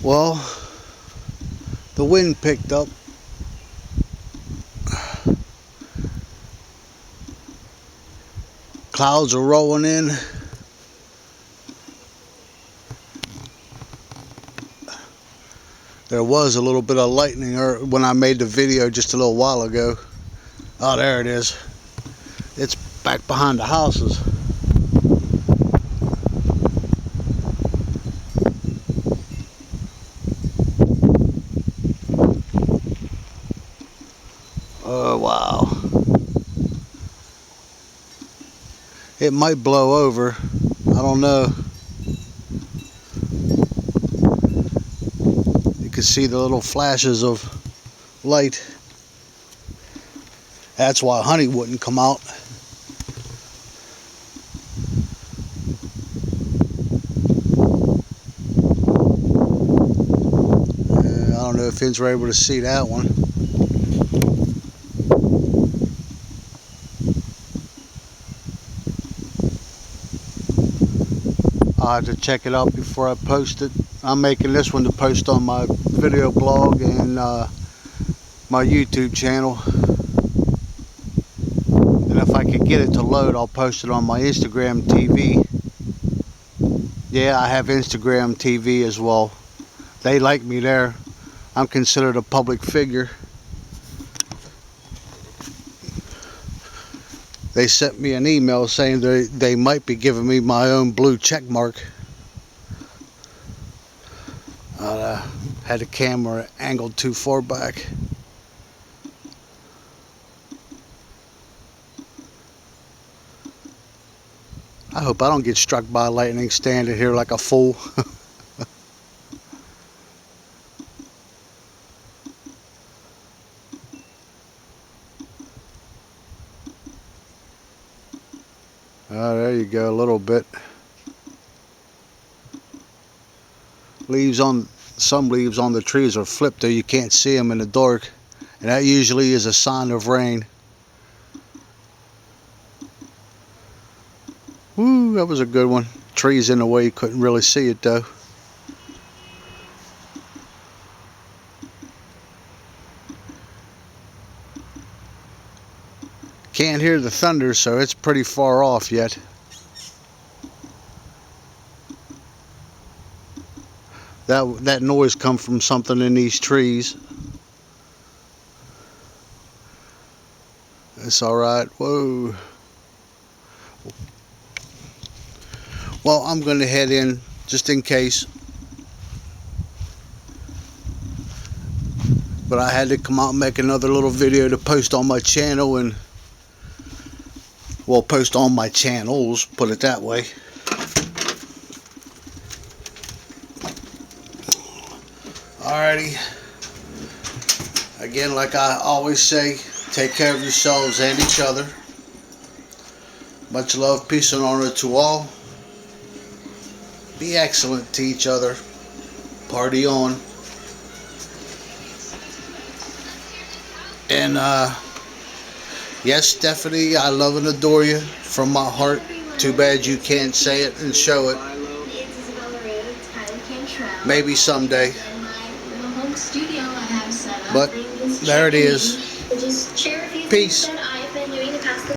Well, the wind picked up. Clouds are rolling in. There was a little bit of lightning when I made the video just a little while ago. Oh, there it is. It's back behind the houses. Oh, wow. It might blow over. I don't know. You can see the little flashes of light. That's why honey wouldn't come out. I don't know if Finn's were able to see that one. I'll have to check it out before I post it. I'm making this one to post on my video blog and my YouTube channel. And if I could get it to load, I'll post it on my Instagram TV. Yeah, I have Instagram TV as well. They like me there. I'm considered a public figure. They sent me an email saying they might be giving me my own blue check mark. I had the camera angled too far back. I hope I don't get struck by lightning standing here like a fool. Oh, there you go, a little bit. Some leaves on the trees are flipped though, you can't see them in the dark. And that usually is a sign of rain. Woo, that was a good one. Trees in the way, you couldn't really see it though. Can't hear the thunder, so it's pretty far off yet. That noise comes from something in these trees. It's alright. Whoa. Well, I'm going to head in just in case. But I had to come out and make another little video to post on my channel and, well, post on my channels, put it that way. Alrighty. Again, like I always say, take care of yourselves and each other. Much love, peace, and honor to all. Be excellent to each other. Party on. And yes, Stephanie, I love and adore you from my heart. Too bad you can't say it and show it. Maybe someday. But there it is. Peace.